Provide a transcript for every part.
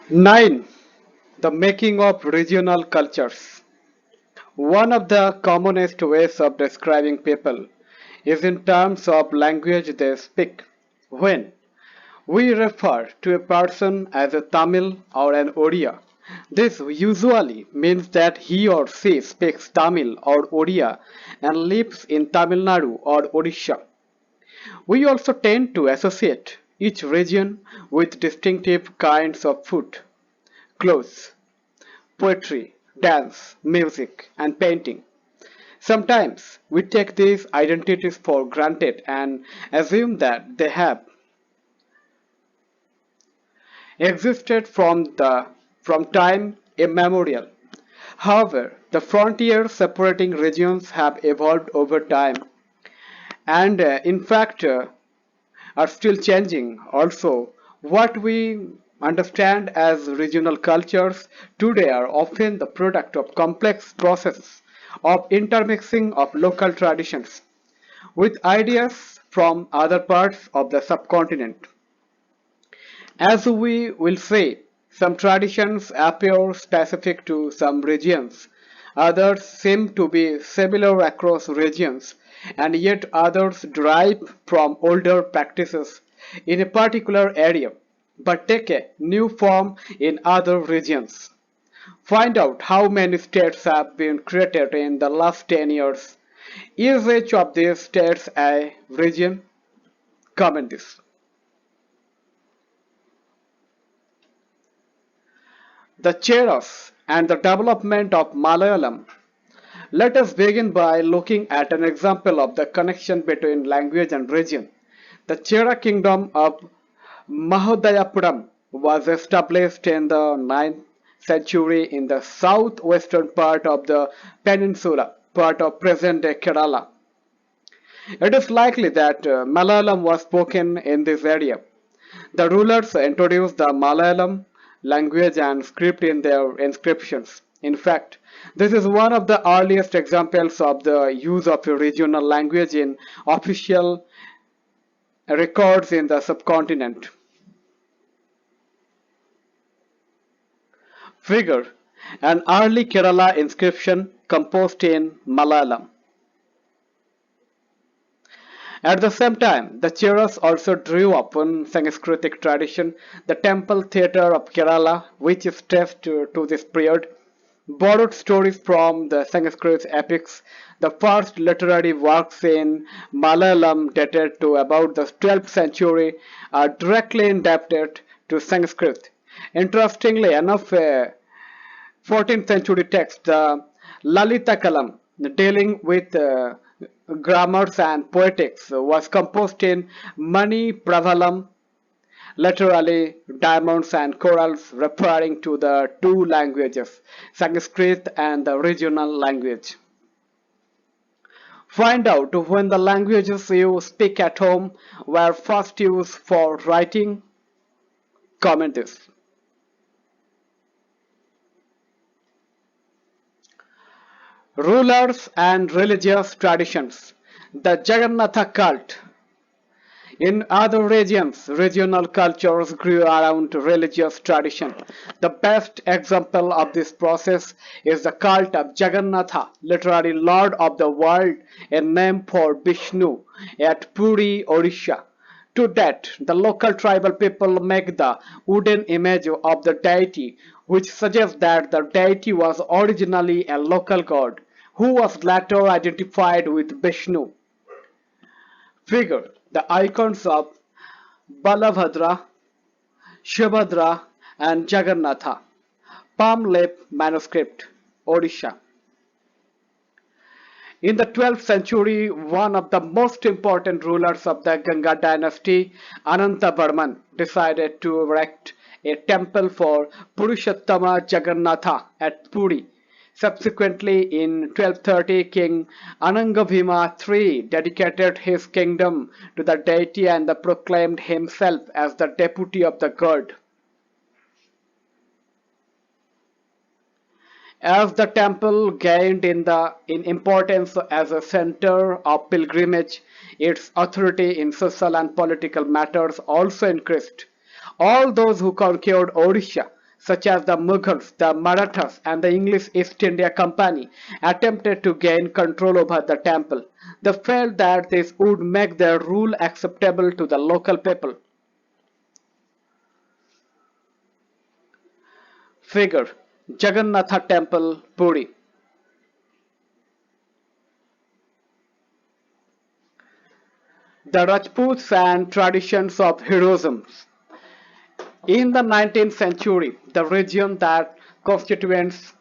9. The making of regional cultures. One of the commonest ways of describing people is in terms of language they speak. When we refer to a person as a Tamil or an Odia, this usually means that he or she speaks Tamil or Odia and lives in Tamil Nadu or Odisha. We also tend to associate each region with distinctive kinds of food, clothes, poetry, dance, music, and painting. Sometimes we take these identities for granted and assume that they have existed from time immemorial. However, the frontiers separating regions have evolved over time and in fact are still changing. Also, what we understand as regional cultures today are often the product of complex processes of intermixing of local traditions with ideas from other parts of the subcontinent. As we will say, some traditions appear specific to some regions, others seem to be similar across regions, and yet others derive from older practices in a particular area but take a new form in other regions. Find out how many states have been created in the last 10 years. Is each of these states a region? Comment this. The Cheras and the development of Malayalam. Let us begin by looking at an example of the connection between language and region. The Chera kingdom of Mahadayapuram was established in the 9th century in the southwestern part of the peninsula, part of present-day Kerala. It is likely that Malayalam was spoken in this area. The rulers introduced the Malayalam language and script in their inscriptions. In fact, this is one of the earliest examples of the use of a regional language in official records in the subcontinent. Figure: an early Kerala inscription composed in Malayalam. At the same time, the Cheras also drew upon Sanskritic tradition. The temple theatre of Kerala, which is traced to this period, borrowed stories from the Sanskrit epics. The first literary works in Malayalam dated to about the 12th century are directly indebted to Sanskrit. Interestingly enough, a 14th century text, the Lalita Kalam, dealing with grammars and poetics, was composed in Mani Pravalam, literally diamonds and corals, referring to the two languages, Sanskrit and the regional language. Find out when the languages you speak at home were first used for writing. Comment this. Rulers and religious traditions. The Jagannatha cult. In other regions, regional cultures grew around religious tradition. The best example of this process is the cult of Jagannatha, literally Lord of the World, a name for Vishnu, at Puri, Odisha. To that, the local tribal people make the wooden image of the deity, which suggests that the deity was originally a local god, who was later identified with Vishnu. Figure: the icons of Balabhadra, Subhadra, and Jagannatha. Palm leaf manuscript, Odisha. In the 12th century, one of the most important rulers of the Ganga dynasty, Anantavarman, decided to erect a temple for Purushottama Jagannatha at Puri. Subsequently, in 1230, King Anangabhima III dedicated his kingdom to the deity and proclaimed himself as the deputy of the god. As the temple gained in importance as a center of pilgrimage, its authority in social and political matters also increased. All those who conquered Odisha such as the Mughals, the Marathas, and the English East India Company, attempted to gain control over the temple. They felt that this would make their rule acceptable to the local people. Figure: Jagannatha Temple, Puri. The Rajputs and traditions of heroism. In the 19th century, the region that constitutes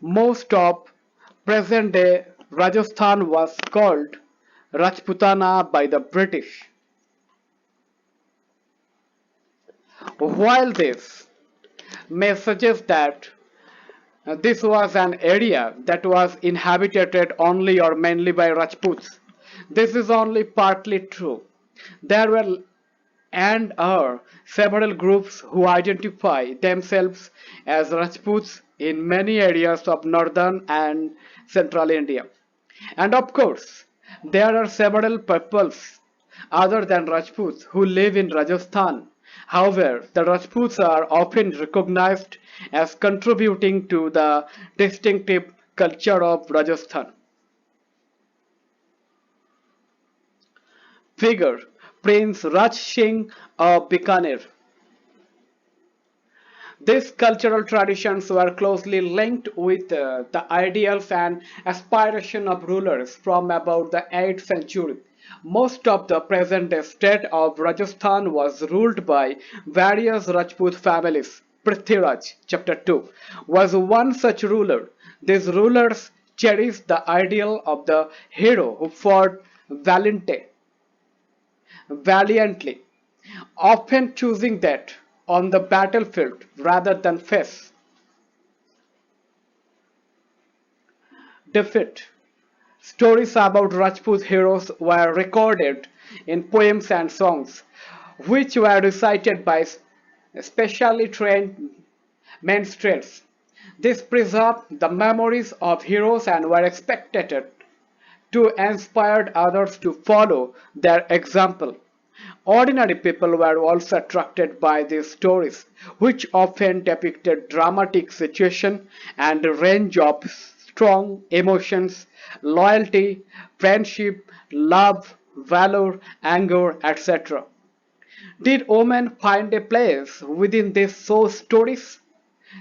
most of present-day Rajasthan was called Rajputana by the British. While this may suggest that this was an area that was inhabited only or mainly by Rajputs, this is only partly true. There were and are several groups who identify themselves as Rajputs in many areas of northern and central India. And of course, there are several peoples other than Rajputs who live in Rajasthan. However, the Rajputs are often recognized as contributing to the distinctive culture of Rajasthan. Figure: Prince Raj Singh of Bikaner. These cultural traditions were closely linked with the ideals and aspirations of rulers from about the 8th century. Most of the present-day state of Rajasthan was ruled by various Rajput families. Prithviraj, chapter 2, was one such ruler. These rulers cherished the ideal of the hero who fought valiantly, often choosing that on the battlefield rather than face defeat. Stories about Rajput heroes were recorded in poems and songs, which were recited by specially trained minstrels. This preserved the memories of heroes and were expected to inspire others to follow their example. Ordinary people were also attracted by these stories, which often depicted dramatic situations and a range of strong emotions: loyalty, friendship, love, valor, anger, etc. Did women find a place within these stories?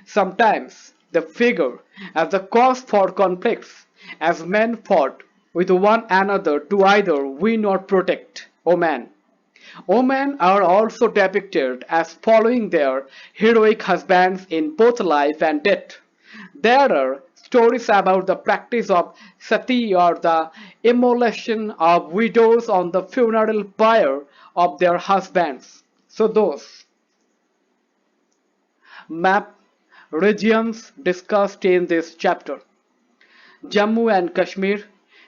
Sometimes they figure as the cause for conflicts, as men fought with one another to either win or protect women. Women are also depicted as following their heroic husbands in both life and death. There are stories about the practice of sati, or the immolation of widows on the funeral pyre of their husbands. So those map regions discussed in this chapter: Jammu and Kashmir,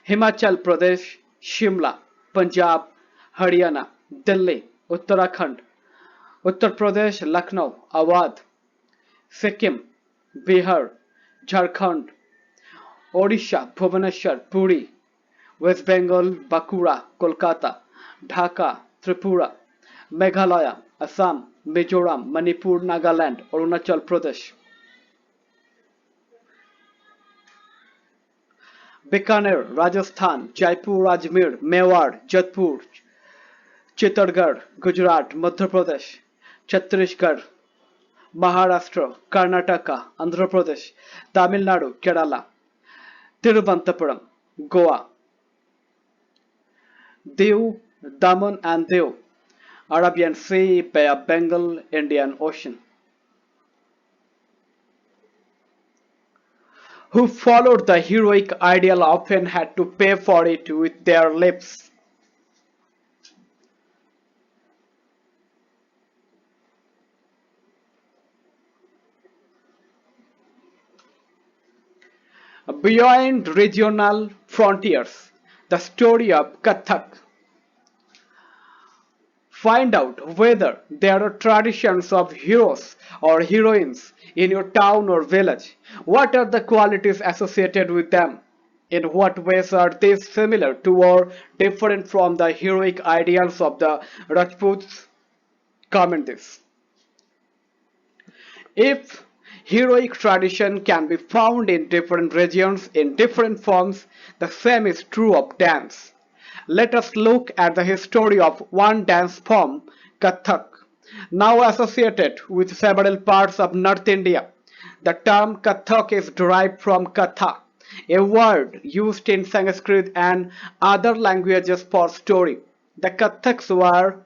Himachal Pradesh, Shimla, Punjab, Haryana, Delhi, Uttarakhand, Uttar Pradesh, Lucknow, Awadh, Sikkim, Bihar, Jharkhand, Odisha, Bhubaneswar, Puri, West Bengal, Bankura, Kolkata, Dhaka, Tripura, Meghalaya, Assam, Mizoram, Manipur, Nagaland, Arunachal Pradesh. Bikaner, Rajasthan, Jaipur, Ajmer, Mewar, Jodhpur, Chittorgarh, Gujarat, Madhya Pradesh, Chhattisgarh, Maharashtra, Karnataka, Andhra Pradesh, Tamil Nadu, Kerala, Tiruvanthapuram, Goa, Diu, Daman and Diu, Arabian Sea, Bay of Bengal, Indian Ocean. Who followed the heroic ideal often had to pay for it with their lives. Beyond regional frontiers, the story of Kathak. Find out whether there are traditions of heroes or heroines in your town or village. What are the qualities associated with them? In what ways are they similar to or different from the heroic ideals of the Rajputs? Comment this. If heroic tradition can be found in different regions in different forms, the same is true of dance. Let us look at the history of one dance form, Kathak, now associated with several parts of North India. The term Kathak is derived from Katha, a word used in Sanskrit and other languages for story. The Kathaks were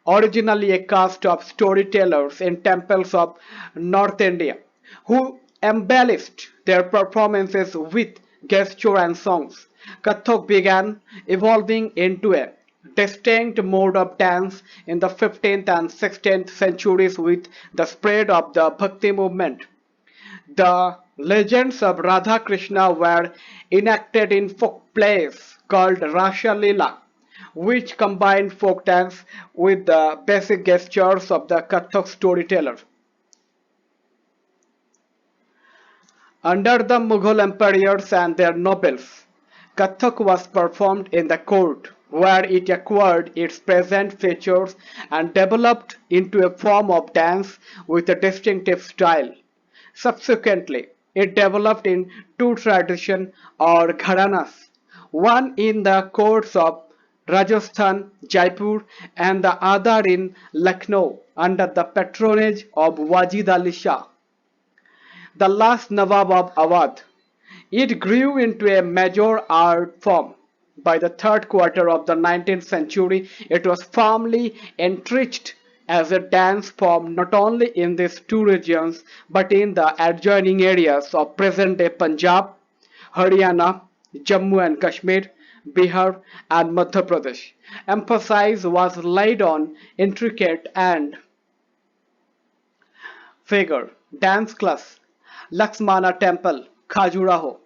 originally a caste of storytellers in temples of North India, who embellished their performances with gesture and songs. Kathak began evolving into a distinct mode of dance in the 15th and 16th centuries with the spread of the Bhakti movement. The legends of Radha Krishna were enacted in folk plays called Rasha Leela, which combined folk dance with the basic gestures of the Kathak storyteller. Under the Mughal emperors and their nobles, Kathak was performed in the court, where it acquired its present features and developed into a form of dance with a distinctive style. Subsequently, it developed in two traditions or gharanas, one in the courts of Rajasthan, Jaipur, and the other in Lucknow under the patronage of Wajid Ali Shah, the last Nawab of Awadh. It grew into a major art form. By the third quarter of the 19th century, it was firmly entrenched as a dance form not only in these two regions but in the adjoining areas of present-day Punjab, Haryana, Jammu and Kashmir, Bihar, and Madhya Pradesh. Emphasis was laid on intricate and figure dance class, Laxmana Temple, Khajuraho,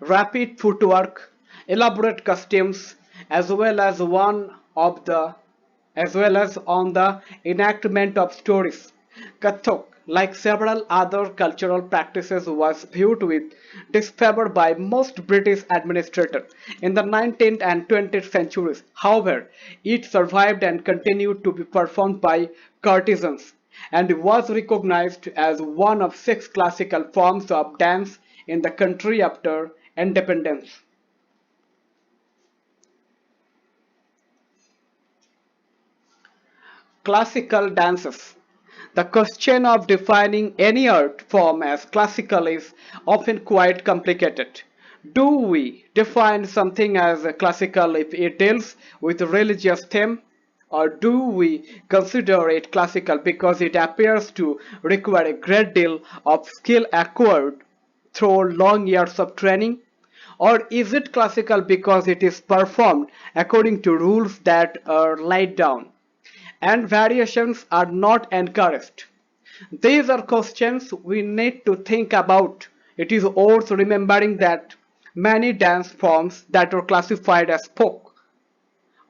rapid footwork, elaborate costumes, as well as one of the as well as on the enactment of stories. Kathak, like several other cultural practices, was viewed with disfavor by most British administrators in the 19th and 20th centuries. However, it survived and continued to be performed by courtesans and was recognized as one of six classical forms of dance in the country after independence. Classical dances. The question of defining any art form as classical is often quite complicated. Do we define something as classical if it deals with a religious theme? Or do we consider it classical because it appears to require a great deal of skill acquired through long years of training? Or is it classical because it is performed according to rules that are laid down, and variations are not encouraged? These are questions we need to think about. It is worth remembering that many dance forms that are classified as folk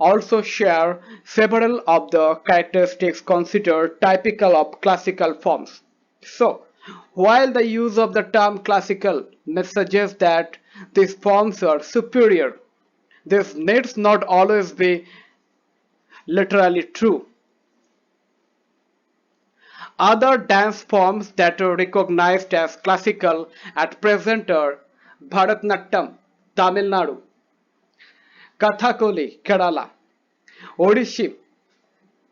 also share several of the characteristics considered typical of classical forms. So, while the use of the term classical may suggest that these forms are superior, this needs not always be literally true. Other dance forms that are recognized as classical at present are Bharatnatyam, Tamil Nadu, Kathakali, Kerala, Odissi,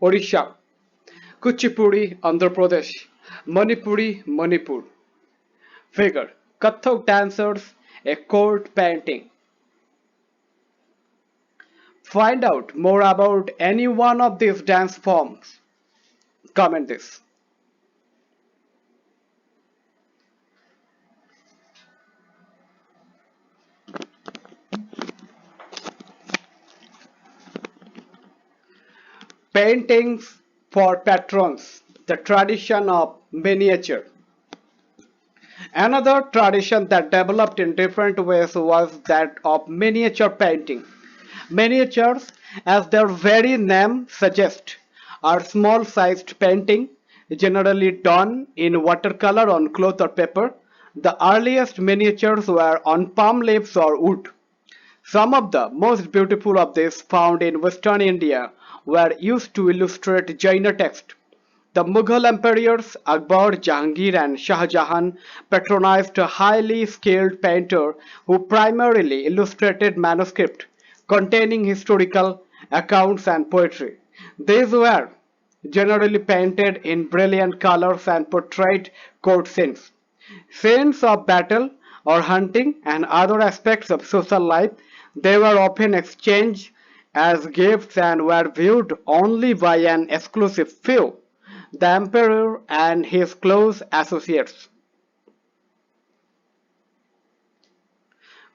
Odisha, Kuchipudi, Andhra Pradesh, Manipuri, Manipur. Figure: Kathak dancers, a court painting. Find out more about any one of these dance forms. Comment this. Paintings for patrons, the tradition of miniature. Another tradition that developed in different ways was that of miniature painting. Miniatures, as their very name suggests, are small-sized painting, generally done in watercolor on cloth or paper. The earliest miniatures were on palm leaves or wood. Some of the most beautiful of these found in western India were used to illustrate Jaina text. The Mughal emperors Akbar, Jahangir, and Shah Jahan patronized a highly skilled painter who primarily illustrated manuscript containing historical accounts and poetry. These were generally painted in brilliant colors and portrayed court scenes. Scenes of battle or hunting and other aspects of social life, they were often exchanged as gifts and were viewed only by an exclusive few, the emperor and his close associates.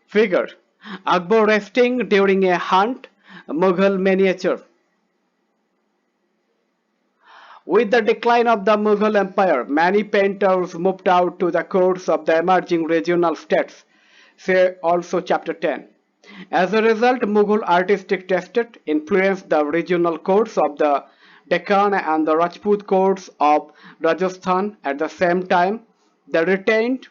Figure: Akbar resting during a hunt, Mughal miniature. With the decline of the Mughal Empire, many painters moved out to the courts of the emerging regional states. See also chapter 10. As a result, Mughal artistic taste influenced the regional courts of the Deccan and the Rajput courts of Rajasthan. At the same time, they retained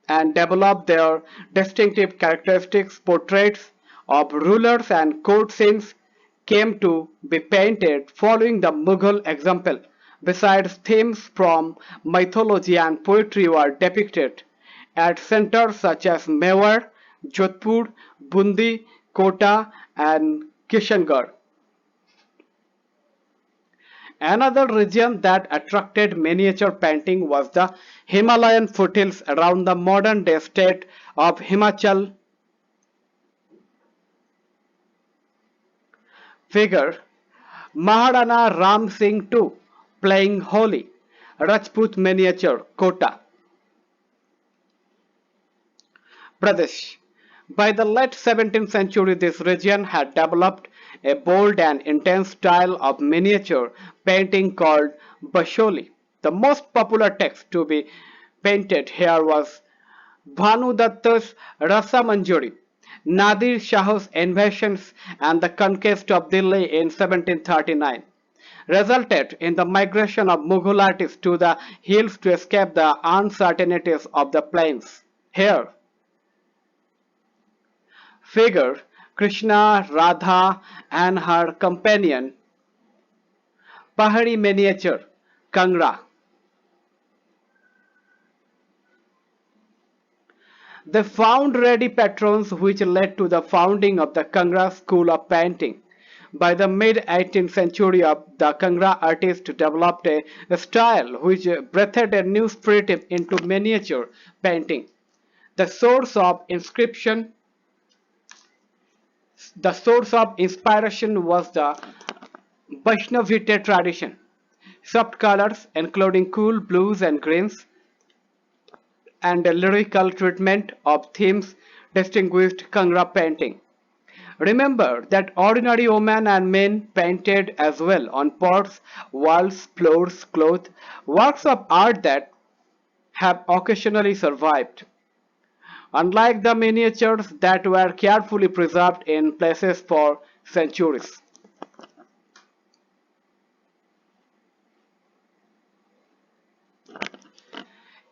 and developed their distinctive characteristics. Portraits of rulers and court scenes came to be painted following the Mughal example. Besides, themes from mythology and poetry were depicted at centers such as Mewar, Jodhpur, Bundi, Kota, and Kishangarh. Another region that attracted miniature painting was the Himalayan foothills around the modern-day state of Himachal. Figure: Maharana Ram Singh II playing Holi, Rajput miniature, Kota. Pradesh. By the late 17th century, this region had developed a bold and intense style of miniature painting called Basholi. The most popular text to be painted here was Bhanu Datta's Rasa Manjari. Nadir Shah's invasions and the conquest of Delhi in 1739 resulted in the migration of Mughal artists to the hills to escape the uncertainties of the plains. Here, figure Krishna, Radha, and her companion, Pahari miniature, Kangra. They found ready patrons which led to the founding of the Kangra school of painting. By the mid-18th century, the Kangra artists developed a style which breathed a new spirit into miniature painting. The source of inscription The source of inspiration was the Vaishnavite tradition. Soft colors, including cool blues and greens, and a lyrical treatment of themes distinguished Kangra painting. Remember that ordinary women and men painted as well on pots, walls, floors, cloth, works of art that have occasionally survived. Unlike the miniatures that were carefully preserved in places for centuries.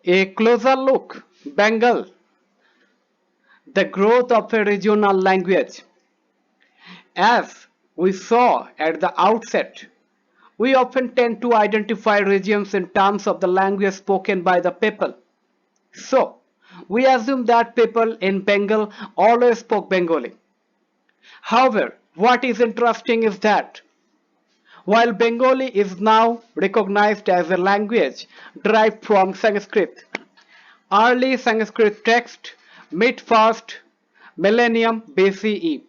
A closer look, Bengal, the growth of a regional language. As we saw at the outset, we often tend to identify regions in terms of the language spoken by the people. So, we assume that people in Bengal always spoke Bengali. However, what is interesting is that while Bengali is now recognized as a language derived from Sanskrit, early Sanskrit text mid-first millennium BCE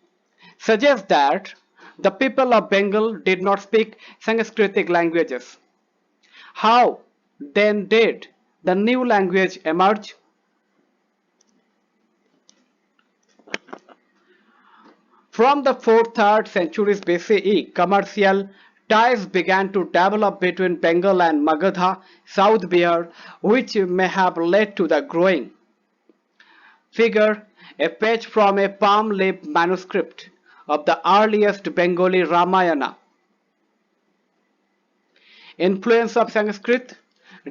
suggests that the people of Bengal did not speak Sanskritic languages. How then did the new language emerge? From the 4th-3rd centuries BCE, commercial ties began to develop between Bengal and Magadha, South Bihar, which may have led to the growing. Figure a page from a palm leaf manuscript of the earliest Bengali Ramayana. Influence of Sanskrit.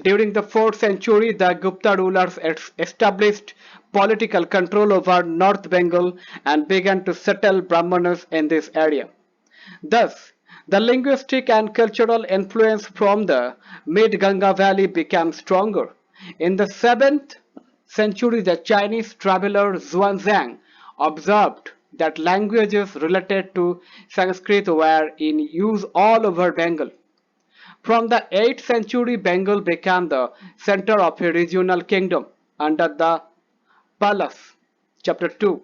During the 4th century, the Gupta rulers established political control over North Bengal and began to settle Brahmanas in this area. Thus, The linguistic and cultural influence from the mid-Ganga valley became stronger. In the 7th century, the Chinese traveler Xuanzang observed that languages related to Sanskrit were in use all over Bengal. From the 8th century, Bengal became the center of a regional kingdom under the Palas. Chapter 2.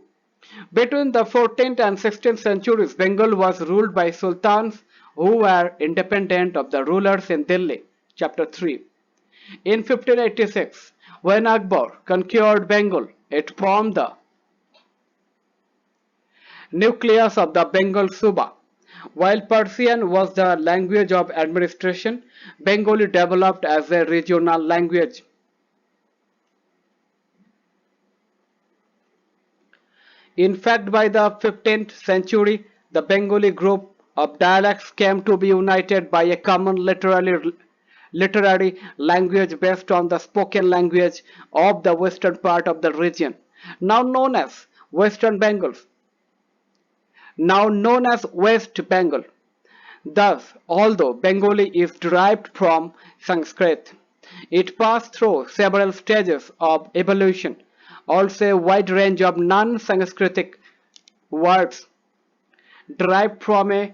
Between the 14th and 16th centuries, Bengal was ruled by sultans who were independent of the rulers in Delhi. Chapter 3. In 1586, when Akbar conquered Bengal, it formed the nucleus of the Bengal Suba. While Persian was the language of administration, Bengali developed as a regional language. In fact, by the 15th century, the Bengali group of dialects came to be united by a common literary language based on the spoken language of the western part of the region, now known as Western Bengal, now known as West Bengal. Thus, although Bengali is derived from Sanskrit, it passed through several stages of evolution. Also, a wide range of non-Sanskritic words derived from a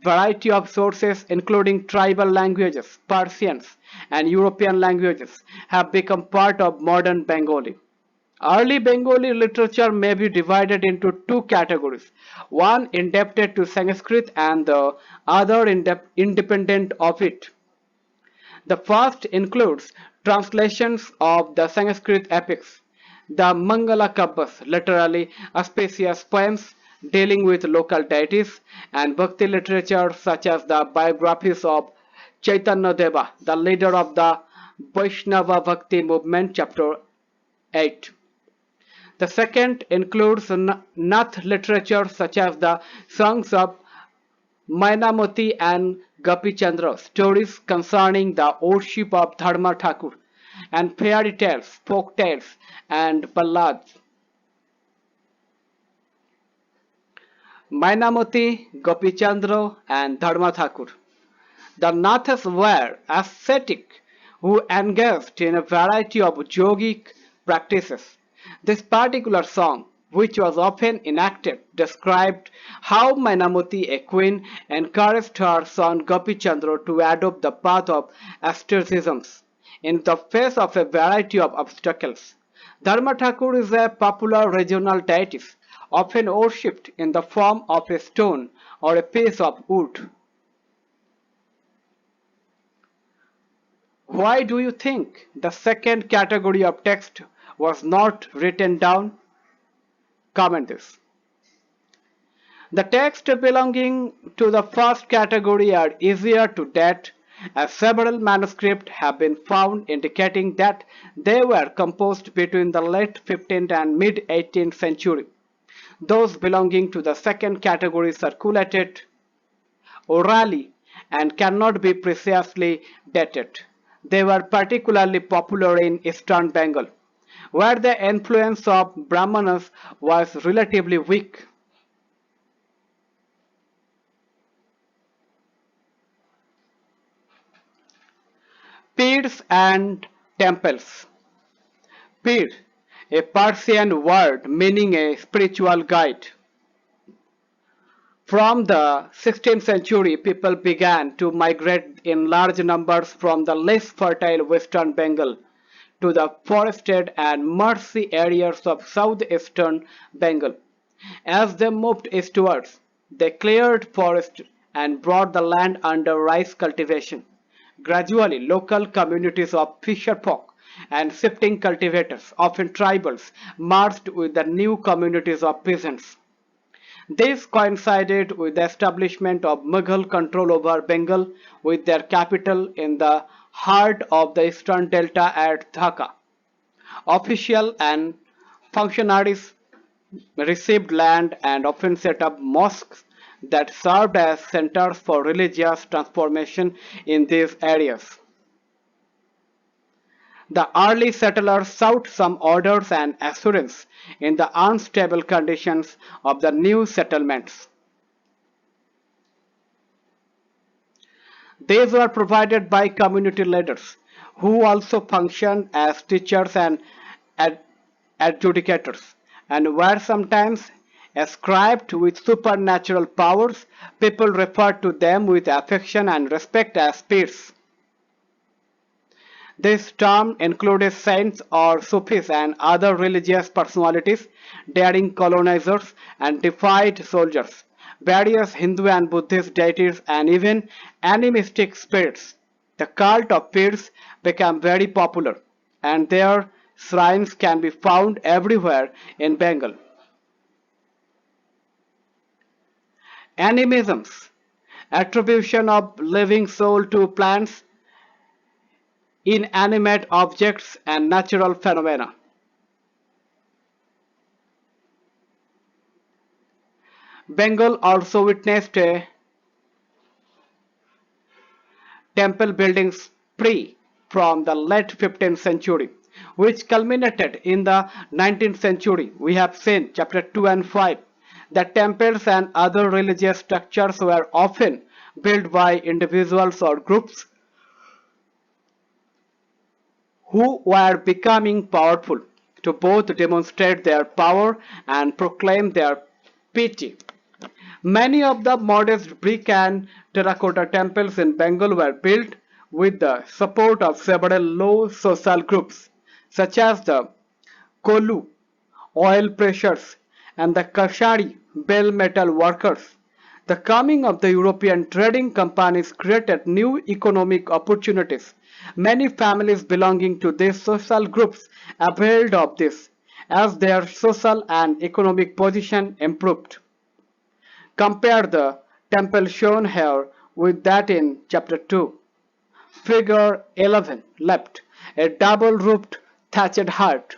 variety of sources including tribal languages, Persians, and European languages have become part of modern Bengali. Early Bengali literature may be divided into two categories, one indebted to Sanskrit and the other independent of it. The first includes translations of the Sanskrit epics, the Mangala Kabbas, literally auspicious poems dealing with local deities, and Bhakti literature such as the biographies of Chaitanya Deva, the leader of the Vaishnava Bhakti movement, chapter 8. The second includes Nath literature such as the songs of Mainamati and Gopi Chandra, stories concerning the worship of Dharma Thakur, and fairy tales, folk tales, and ballads. Mainamati, Gopi Chandra, and Dharma Thakur. The Nathas were ascetic who engaged in a variety of yogic practices. This particular song, which was often enacted, described how Mainamati, a queen, encouraged her son Gopi Chandra to adopt the path of asceticism in the face of a variety of obstacles. Dharma Thakur is a popular regional deity, often worshipped in the form of a stone or a piece of wood. Why do you think the second category of text was not written down? Comment this. The texts belonging to the first category are easier to date, as several manuscripts have been found indicating that they were composed between the late 15th and mid 18th century. Those belonging to the second category circulated orally and cannot be precisely dated. They were particularly popular in eastern Bengal, where the influence of Brahmanas was relatively weak. Pirs and temples. Pir, a Persian word meaning a spiritual guide. From the 16th century, people began to migrate in large numbers from the less fertile western Bengal to the forested and marshy areas of southeastern Bengal. As they moved eastwards, they cleared forests and brought the land under rice cultivation. Gradually, local communities of fisherfolk and shifting cultivators, often tribals, merged with the new communities of peasants. This coincided with the establishment of Mughal control over Bengal, with their capital in the heart of the eastern delta at Dhaka. Officials and functionaries received land and often set up mosques that served as centers for religious transformation in these areas. The early settlers sought some orders and assurance in the unstable conditions of the new settlements. These were provided by community leaders, who also functioned as teachers and ad- adjudicators, and were sometimes ascribed with supernatural powers. People referred to them with affection and respect as peers. This term included saints or Sufis and other religious personalities, daring colonizers and defied soldiers, various Hindu and Buddhist deities, and even animistic spirits. The cult of peers became very popular, and their shrines can be found everywhere in Bengal. Animisms, attribution of living soul to plants, inanimate objects, and natural phenomena. Bengal also witnessed a temple building spree from the late 15th century, which culminated in the 19th century. We have seen chapter 2 and 5 that temples and other religious structures were often built by individuals or groups who were becoming powerful to both demonstrate their power and proclaim their piety. Many of the modest brick and terracotta temples in Bengal were built with the support of several low social groups, such as the Kolu, oil pressures, and the Kashari, bell metal workers. The coming of the European trading companies created new economic opportunities. Many families belonging to these social groups availed of this as their social and economic position improved. Compare the temple shown here with that in chapter 2. Figure 11 left, a double-roofed thatched hut.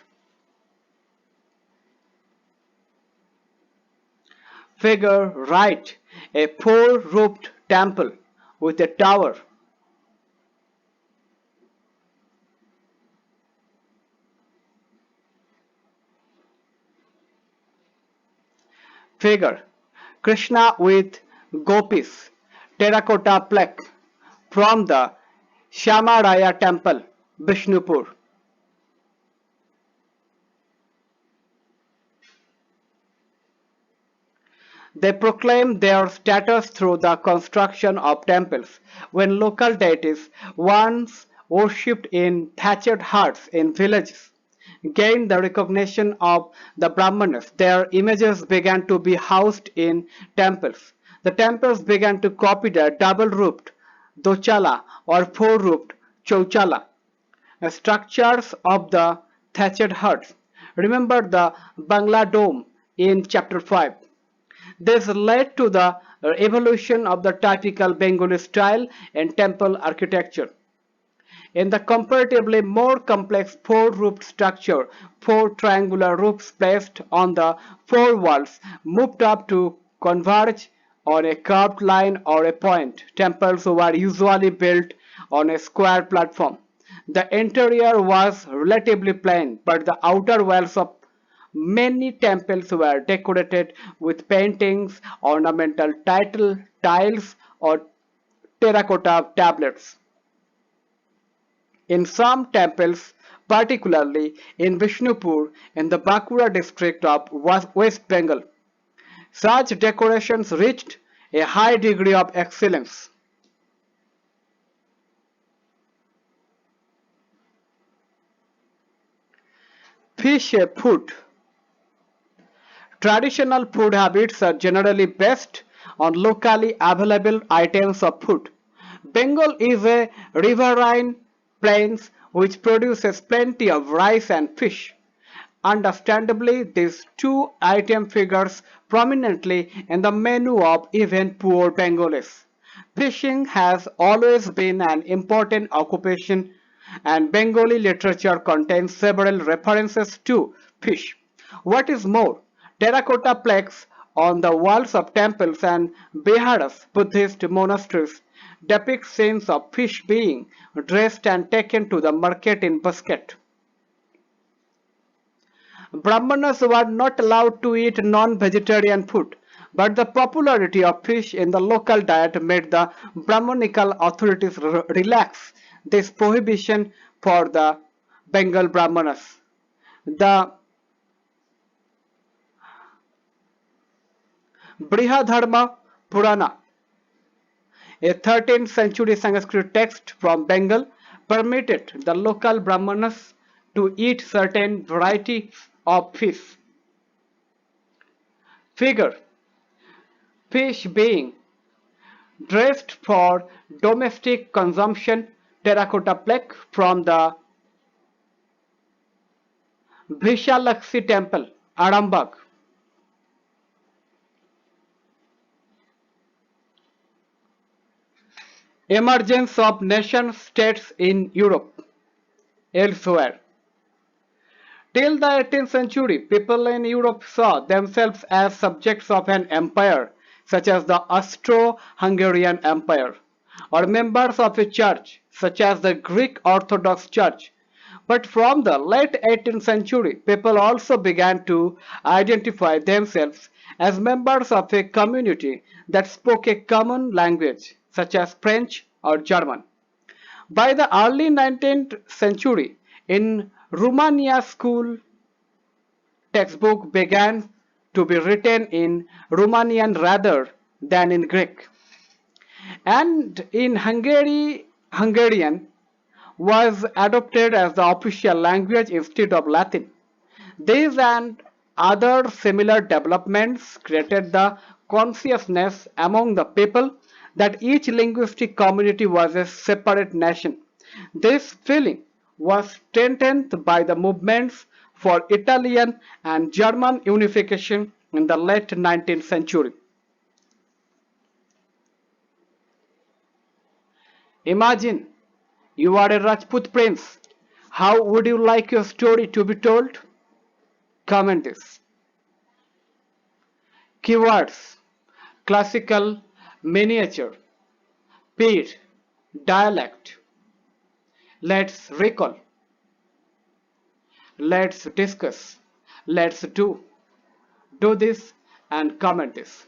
Figure right, a four-roofed temple with a tower. Figure Krishna with gopis, terracotta plaque from the Shamaraya temple, Bishnupur. They proclaim their status through the construction of temples. When local deities, once worshipped in thatched huts in villages, gained the recognition of the Brahmanas, their images began to be housed in temples. The temples began to copy the double-roofed dochala or four-roofed chauchala structures of the thatched huts. Remember the Bangla dome in chapter 5. This led to the evolution of the typical Bengali style in temple architecture. In the comparatively more complex four-roofed structure, four triangular roofs placed on the four walls moved up to converge on a curved line or a point. Temples were usually built on a square platform. The interior was relatively plain, but the outer walls of many temples were decorated with paintings, ornamental tiles, or terracotta tablets. In some temples, particularly in Vishnupur in the Bankura district of West Bengal, such decorations reached a high degree of excellence. Fish food. Traditional food habits are generally based on locally available items of food. Bengal is a riverine plains which produces plenty of rice and fish. Understandably, these two items figures prominently in the menu of even poor Bengalis. Fishing has always been an important occupation, and Bengali literature contains several references to fish. What is more, terracotta plaques on the walls of temples and Biharas Buddhist monasteries depict scenes of fish being dressed and taken to the market in basket. Brahmanas were not allowed to eat non-vegetarian food, But the popularity of fish in the local diet made the Brahmanical authorities relax this prohibition for the Bengal Brahmanas. The Brihadharma Purana, a 13th century Sanskrit text from Bengal, permitted the local Brahmanas to eat certain varieties of fish. Figure: fish being dressed for domestic consumption, terracotta plaque from the Vishalakshi temple, Arambagh. Emergence of nation states in Europe. Elsewhere. Till the 18th century, people in Europe saw themselves as subjects of an empire, such as the Austro-Hungarian Empire, or members of a church, such as the Greek Orthodox Church. But from the late 18th century, people also began to identify themselves as members of a community that spoke a common language, such as French or German. By the early 19th century, in Romania, school textbooks began to be written in Romanian rather than in Greek. And in Hungary, Hungarian was adopted as the official language instead of Latin. These and other similar developments created the consciousness among the people that each linguistic community was a separate nation. This feeling was strengthened by the movements for Italian and German unification in the late 19th century. Imagine you are a Rajput prince. How would you like your story to be told? Comment this. Keywords: classical, miniature, peer, dialect. Let's recall. Let's discuss. Let's do this and comment this.